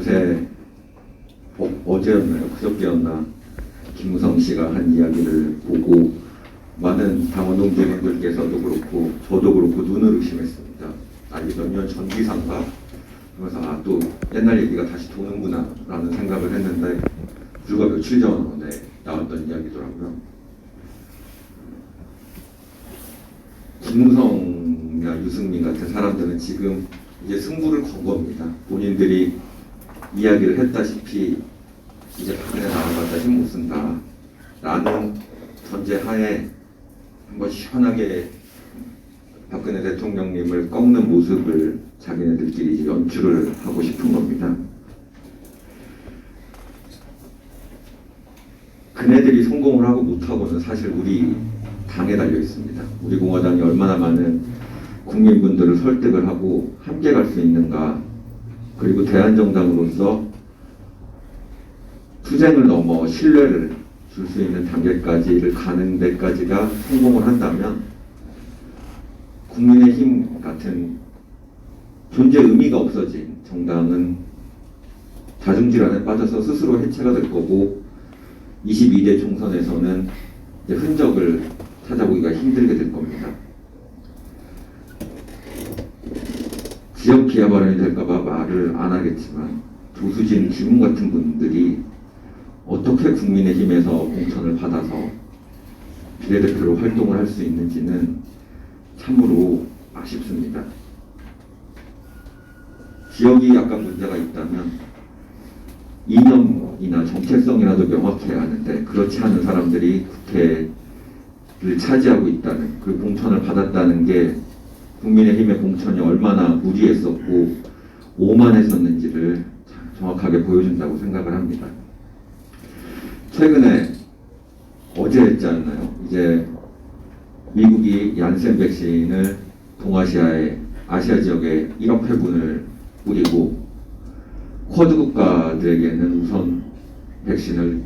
요새 어제였나요? 그저께였나? 김무성 씨가 한 이야기를 보고 많은 당원 동지분들께서도 그렇고 저도 그렇고 눈을 의심했습니다. 이게 몇 년 전 기사인가? 그래서 또 옛날 얘기가 다시 도는구나 라는 생각을 했는데 불과 며칠 전에 나왔던 이야기더라고요. 김무성이나 유승민 같은 사람들은 지금 이제 승부를 건 겁니다. 본인들이 이야기를 했다시피 이제 박근혜 나와봤자 힘 못 쓴다 라는 전제하에 한번 시원하게 박근혜 대통령님을 꺾는 모습을 자기네들끼리 이제 연출을 하고 싶은 겁니다. 그네들이 성공을 하고 못하고는 사실 우리 당에 달려 있습니다. 우리 공화당이 얼마나 많은 국민분들을 설득을 하고 함께 갈 수 있는가, 그리고 대한정당으로서 투쟁을 넘어 신뢰를 줄 수 있는 단계까지를 가는 데까지가 성공을 한다면 국민의힘 같은 존재 의미가 없어진 정당은 자중질환에 빠져서 스스로 해체가 될 거고 22대 총선에서는 이제 흔적을 찾아보기가 힘들게 될 겁니다. 지역 기하 발언이 될까봐 말을 안 하겠지만 조수진, 김웅 같은 분들이 어떻게 국민의힘에서 공천을 받아서 비례대표로 활동을 할 수 있는지는 참으로 아쉽습니다. 지역이 약간 문제가 있다면 이념이나 정체성이라도 명확해야 하는데 그렇지 않은 사람들이 국회를 차지하고 있다는, 그 공천을 받았다는 게 국민의힘의 공천이 얼마나 무리했었고 오만했었는지를 정확하게 보여준다고 생각을 합니다. 최근에 어제 했지 않나요? 이제 미국이 얀센 백신을 아시아 지역에 1억 회분을 뿌리고 쿼드 국가들에게는 우선 백신을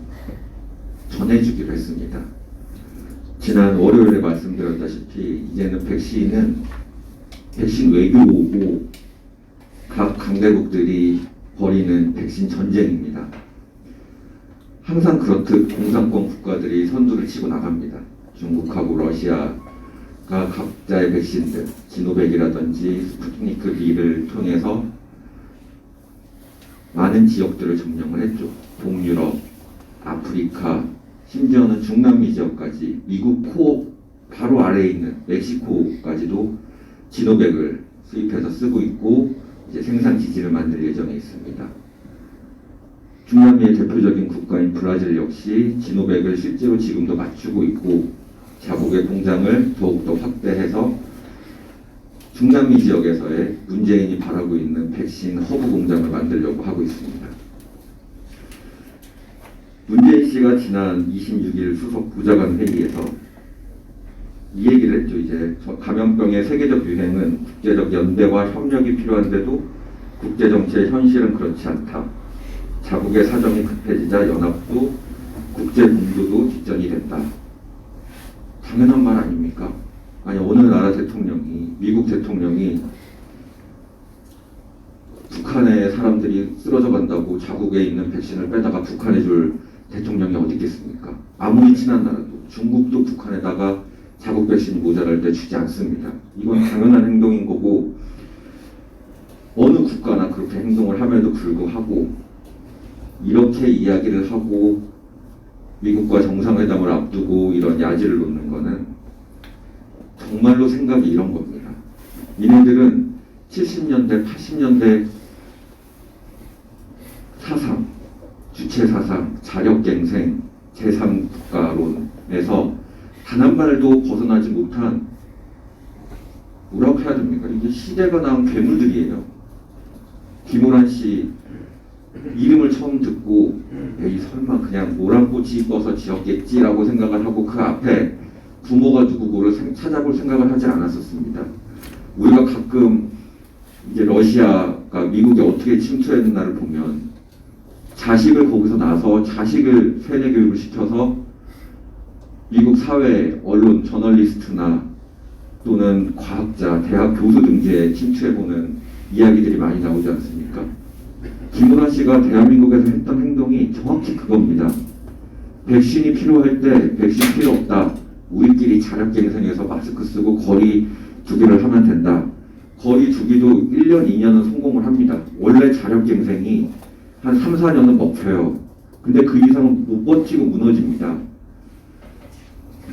전해주기로 했습니다. 지난 월요일에 말씀드렸다시피 이제는 백신 외교고 각 강대국들이 벌이는 백신 전쟁입니다. 항상 그렇듯 공산권 국가들이 선두를 치고 나갑니다. 중국하고 러시아가 각자의 백신들, 지노백이라든지 스푸트니크 B를 통해서 많은 지역들을 점령을 했죠. 동유럽, 아프리카, 심지어는 중남미 지역까지, 미국 코어 바로 아래에 있는 멕시코까지도 지노백을 수입해서 쓰고 있고 이제 생산 기지를 만들 예정에 있습니다. 중남미의 대표적인 국가인 브라질 역시 지노백을 실제로 지금도 맞추고 있고 자국의 공장을 더욱더 확대해서 중남미 지역에서의 문재인이 바라고 있는 백신 허브 공장을 만들려고 하고 있습니다. 문재인 씨가 지난 26일 수석 보좌관 회의에서 이 얘기를 했죠. 이제 감염병의 세계적 유행은 국제적 연대와 협력이 필요한데도 국제정치의 현실은 그렇지 않다. 자국의 사정이 급해지자 연합도 국제 공조도 뒷전이 된다. 당연한 말 아닙니까? 아니, 어느 나라 대통령이, 미국 대통령이 북한의 사람들이 쓰러져 간다고 자국에 있는 백신을 빼다가 북한에 줄 대통령이 어디 있겠습니까? 아무리 친한 나라도, 중국도 북한에다가 자국 백신이 모자랄 때 주지 않습니다. 이건 당연한 행동인 거고 어느 국가나 그렇게 행동을 함에도 불구하고 이렇게 이야기를 하고 미국과 정상회담을 앞두고 이런 야지를 놓는 거는 정말로 생각이 이런 겁니다. 이네들은 70년대, 80년대 사상, 주체 사상, 자력갱생, 제3국가론에서 단 한 발도 벗어나지 못한, 뭐라고 해야 됩니까? 이게 시대가 낳은 괴물들이에요. 김호란 씨 이름을 처음 듣고 에이 설마 그냥 모란꽃이 이뻐서 지었겠지라고 생각을 하고 그 앞에 부모가 누구고를 찾아볼 생각을 하지 않았었습니다. 우리가 가끔 이제 러시아가 미국에 어떻게 침투했는가를 보면 자식을 거기서 나서 자식을 세뇌 교육을 시켜서 미국 사회, 언론, 저널리스트나 또는 과학자, 대학 교수 등지에 침투해보는 이야기들이 많이 나오지 않습니까? 김문환 씨가 대한민국에서 했던 행동이 정확히 그겁니다. 백신이 필요할 때 백신 필요 없다. 우리끼리 자력갱생해서 마스크 쓰고 거리 두기를 하면 된다. 거리 두기도 1년, 2년은 성공을 합니다. 원래 자력갱생이 한 3, 4년은 먹혀요. 근데 그 이상은 못 버티고 무너집니다.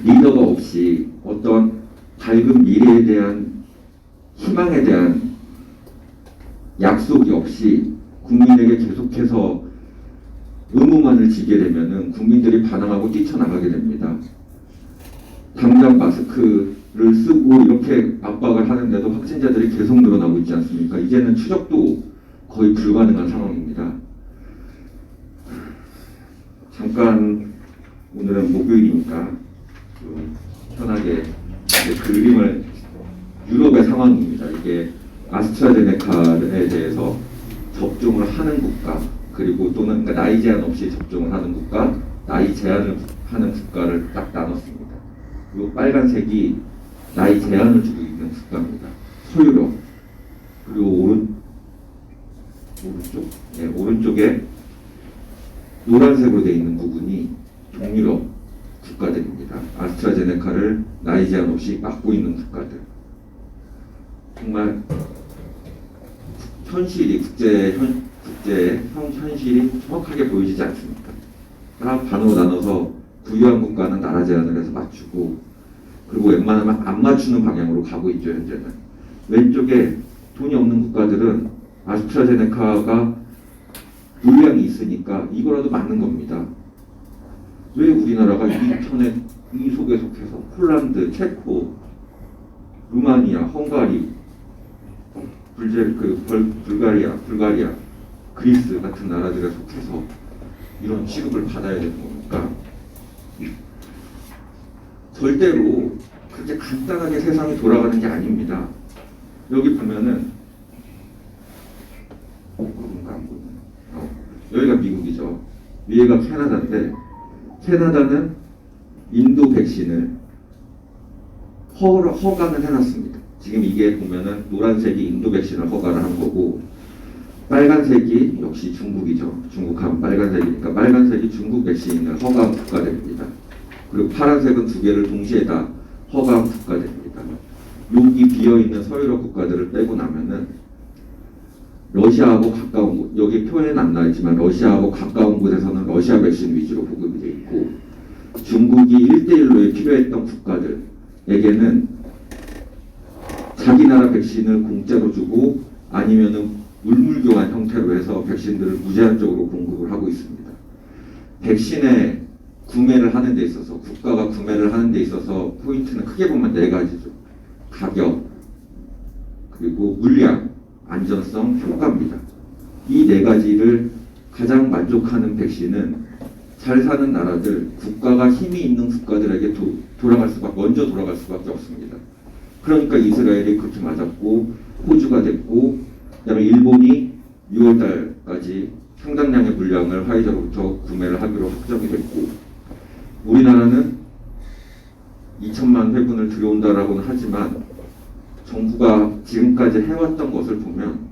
리더가 없이 어떤 밝은 미래에 대한 희망에 대한 약속이 없이 국민에게 계속해서 의무만을 지게 되면은 국민들이 반항하고 뛰쳐나가게 됩니다. 당장 마스크를 쓰고 이렇게 압박을 하는데도 확진자들이 계속 늘어나고 있지 않습니까? 이제는 추적도 거의 불가능한 상황입니다. 잠깐 오늘은 목요일이니까 좀 편하게 그림을 유럽의 상황입니다. 이게 아스트라제네카에 대해서 접종을 하는 국가 그리고 또는 그러니까 나이 제한 없이 접종을 하는 국가, 나이 제한을 하는 국가를 딱 나눴습니다. 이 빨간색이 나이 제한을 주고 있는 국가입니다. 서유럽. 그리고 오른쪽에 노란색으로 되어 있는 부분이 동유럽 국가들입니다. 아스트라제네카를 나이 제한 없이 막고 있는 국가들. 정말 현실이 현실이 정확하게 보여지지 않습니까? 딱 반으로 나눠서 부유한 국가는 나라 제한을 해서 맞추고 그리고 웬만하면 안 맞추는 방향으로 가고 있죠. 현재는 왼쪽에 돈이 없는 국가들은 아스트라제네카가 물량이 있으니까 이거라도 맞는 겁니다. 왜 우리나라가 이 속에 속해서 폴란드, 체코, 루마니아, 헝가리, 불가리아, 그리스 같은 나라들에 속해서 이런 취급을 받아야 되는 겁니까? 절대로 그렇게 간단하게 세상이 돌아가는 게 아닙니다. 여기 보면은 여기가 미국이죠. 위에가 캐나다인데 캐나다는 인도 백신을 허가는 해놨습니다. 지금 이게 보면은 노란색이 인도 백신을 허가를 한 거고 빨간색이 역시 중국이죠. 중국하면 빨간색이니까 빨간색이 중국 백신을 허가한 국가들입니다. 그리고 파란색은 두 개를 동시에 다 허가한 국가들입니다. 여기 비어있는 서유럽 국가들을 빼고 나면은 러시아하고 가까운 곳, 여기 표현은 안 나있지만 러시아하고 가까운 곳에서는 러시아 백신 위주로 보급이 되어 있고 중국이 1대1로에 필요했던 국가들에게는 자기 나라 백신을 공짜로 주고 아니면은 물물교환 형태로 해서 백신들을 무제한적으로 공급을 하고 있습니다. 백신의 구매를 하는 데 있어서 국가가 구매를 하는 데 있어서 포인트는 크게 보면 네 가지죠. 가격, 그리고 물량, 안전성, 효과입니다. 이 네 가지를 가장 만족하는 백신은 잘 사는 나라들, 국가가 힘이 있는 국가들에게 먼저 돌아갈 수밖에 없습니다. 그러니까 이스라엘이 그렇게 맞았고 호주가 됐고 그다음에 일본이 6월달까지 상당량의 물량을 화이자로부터 구매를 하기로 확정이 됐고 우리나라는 2천만 회분을 들여온다라고는 하지만 정부가 지금까지 해왔던 것을 보면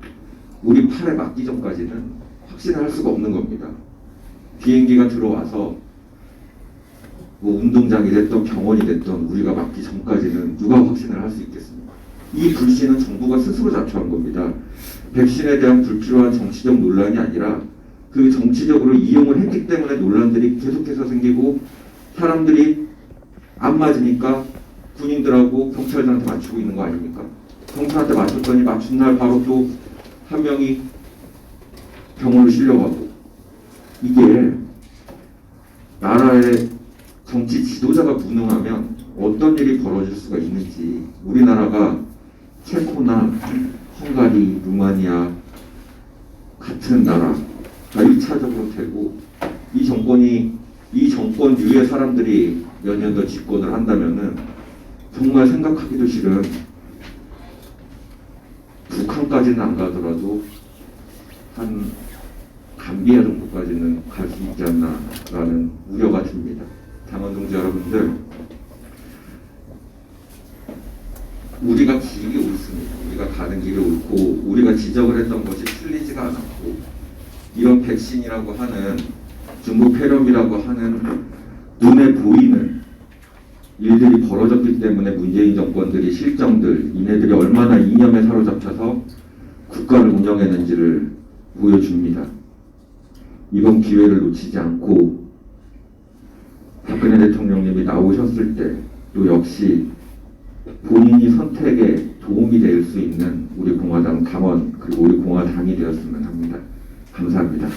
우리 팔에 맞기 전까지는 확신을 할 수가 없는 겁니다. 비행기가 들어와서 뭐 운동장이 됐던 병원이 됐던 우리가 맞기 전까지는 누가 확신을 할 수 있겠습니까? 이 불신은 정부가 스스로 자초한 겁니다. 백신에 대한 불필요한 정치적 논란이 아니라 그 정치적으로 이용을 했기 때문에 논란들이 계속해서 생기고 사람들이 안 맞으니까 군인들하고 경찰들한테 맞추고 있는 거 아닙니까? 경찰한테 맞췄더니 맞춘 날 바로 또 한 명이 병원으로 실려가고 이게 나라의 정치 지도자가 무능하면 어떤 일이 벌어질 수가 있는지 우리나라가 체코나 헝가리, 루마니아 같은 나라가 1차적으로 되고 이 정권류의 사람들이 몇 년 더 집권을 한다면은 정말 생각하기도 싫은 북한까지는 안 가더라도 한 감비아 정도까지는 갈 수 있지 않나라는 우려가 듭니다. 당원 동지 여러분들, 우리가 길이 옳습니다. 우리가 가는 길이 옳고 우리가 지적을 했던 것이 틀리지가 않았고 이런 백신이라고 하는 중국 폐렴이라고 하는 눈에 보이는 일들이 벌어졌기 때문에 문재인 정권들이 실정들, 이네들이 얼마나 이념에 사로잡혀서 국가를 운영했는지를 보여줍니다. 이번 기회를 놓치지 않고 박근혜 대통령님이 나오셨을 때 또 역시 본인이 선택에 도움이 될 수 있는 우리 공화당 당원 그리고 우리 공화당이 되었으면 합니다. 감사합니다.